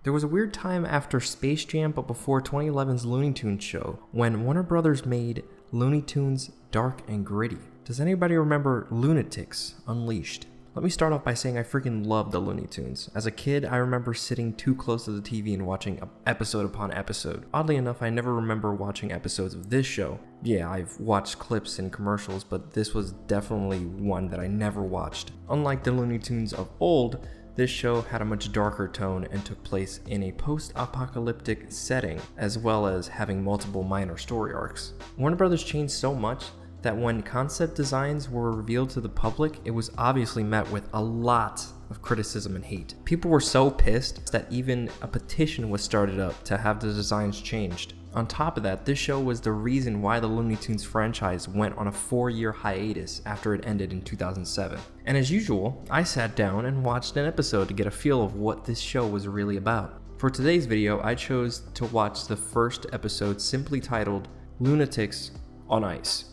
There was a weird time after Space Jam but before 2011's Looney Tunes show when Warner Brothers made Looney Tunes dark and gritty. Does anybody remember Loonatics Unleashed? Let me start off by saying I freaking loved the Looney Tunes. As a kid, I remember sitting too close to the TV and watching episode upon episode. Oddly enough, I never remember watching episodes of this show. Yeah, I've watched clips and commercials, but this was definitely one that I never watched. Unlike the Looney Tunes of old, this show had a much darker tone and took place in a post-apocalyptic setting, as well as having multiple minor story arcs. Warner Brothers changed so much that when concept designs were revealed to the public, it was obviously met with a lot of criticism and hate. People were so pissed that even a petition was started up to have the designs changed. On top of that, this show was the reason why the Looney Tunes franchise went on a 4-year hiatus after it ended in 2007. And as usual, I sat down and watched an episode to get a feel of what this show was really about. For today's video, I chose to watch the first episode, simply titled Loonatics on Ice.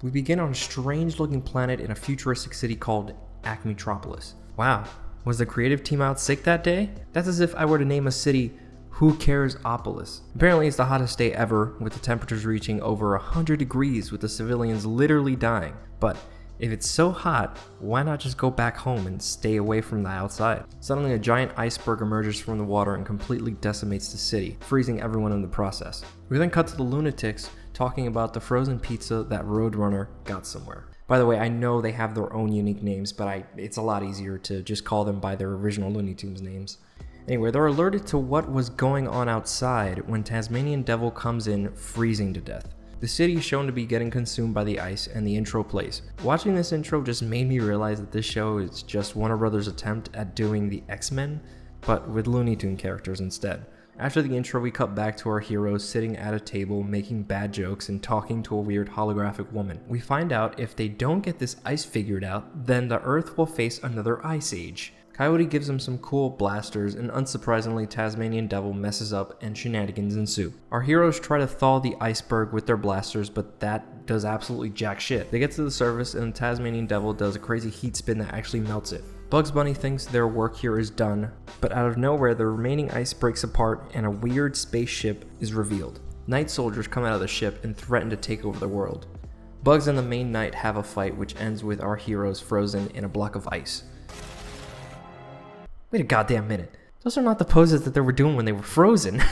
We begin on a strange looking planet in a futuristic city called Acmetropolis. Wow, was the creative team out sick that day? That's as if I were to name a city Who Cares-opolis. Apparently it's the hottest day ever, with the temperatures reaching over 100 degrees with the civilians literally dying. But if it's so hot, why not just go back home and stay away from the outside? Suddenly a giant iceberg emerges from the water and completely decimates the city, freezing everyone in the process. We then cut to the Loonatics talking about the frozen pizza that Roadrunner got somewhere. By the way, I know they have their own unique names, but it's a lot easier to just call them by their original Looney Tunes names. Anyway, they're alerted to what was going on outside when Tasmanian Devil comes in, freezing to death. The city is shown to be getting consumed by the ice, and the intro plays. Watching this intro just made me realize that this show is just Warner Brothers' attempt at doing the X-Men, but with Looney Tunes characters instead. After the intro, we cut back to our heroes sitting at a table, making bad jokes and talking to a weird holographic woman. We find out if they don't get this ice figured out, then the Earth will face another ice age. Coyote gives them some cool blasters, and unsurprisingly, Tasmanian Devil messes up and shenanigans ensue. Our heroes try to thaw the iceberg with their blasters, but that does absolutely jack shit. They get to the surface, and Tasmanian Devil does a crazy heat spin that actually melts it. Bugs Bunny thinks their work here is done, but out of nowhere, the remaining ice breaks apart and a weird spaceship is revealed. Night soldiers come out of the ship and threaten to take over the world. Bugs and the main knight have a fight, which ends with our heroes frozen in a block of ice. Wait a goddamn minute. Those are not the poses that they were doing when they were frozen.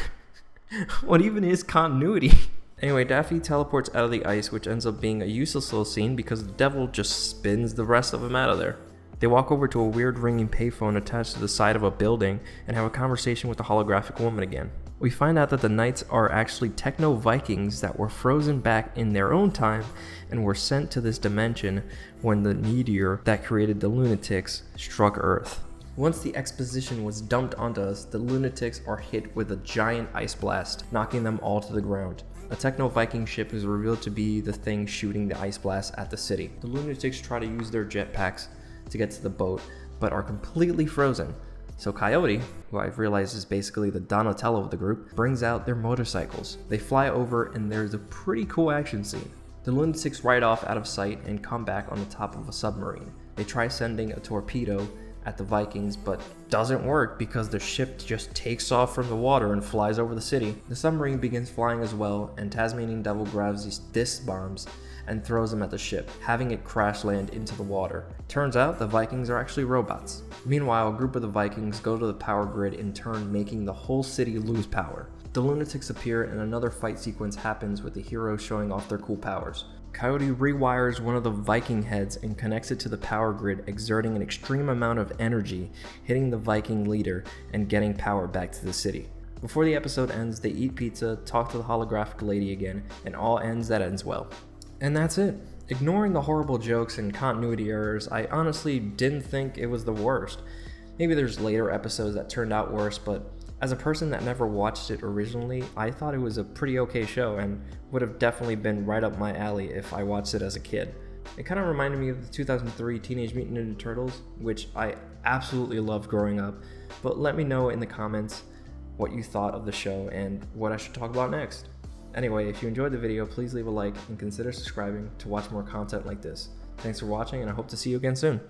What even is continuity? Anyway, Daffy teleports out of the ice, which ends up being a useless little scene because the devil just spins the rest of them out of there. They walk over to a weird ringing payphone attached to the side of a building and have a conversation with the holographic woman again. We find out that the knights are actually techno-Vikings that were frozen back in their own time and were sent to this dimension when the meteor that created the Loonatics struck Earth. Once the exposition was dumped onto us, the Loonatics are hit with a giant ice blast, knocking them all to the ground. A techno-Viking ship is revealed to be the thing shooting the ice blast at the city. The Loonatics try to use their jetpacks to get to the boat, but are completely frozen. So Coyote, who I've realized is basically the Donatello of the group, brings out their motorcycles. They fly over and there's a pretty cool action scene. The Loonatics ride off out of sight and come back on the top of a submarine. They try sending a torpedo at the Vikings, but doesn't work because the ship just takes off from the water and flies over the city. The submarine begins flying as well, and Tasmanian Devil grabs these disc bombs and throws them at the ship, having it crash land into the water. Turns out the Vikings are actually robots. Meanwhile, a group of the Vikings go to the power grid, in turn making the whole city lose power. The Loonatics appear and another fight sequence happens with the heroes showing off their cool powers. Coyote rewires one of the Viking heads and connects it to the power grid, exerting an extreme amount of energy, hitting the Viking leader and getting power back to the city. Before the episode ends, they eat pizza, talk to the holographic lady again, and all ends that ends well. And that's it. Ignoring the horrible jokes and continuity errors, I honestly didn't think it was the worst. Maybe there's later episodes that turned out worse, but as a person that never watched it originally, I thought it was a pretty okay show and would have definitely been right up my alley if I watched it as a kid. It kind of reminded me of the 2003 Teenage Mutant Ninja Turtles, which I absolutely loved growing up, but let me know in the comments what you thought of the show and what I should talk about next. Anyway, if you enjoyed the video, please leave a like and consider subscribing to watch more content like this. Thanks for watching, and I hope to see you again soon.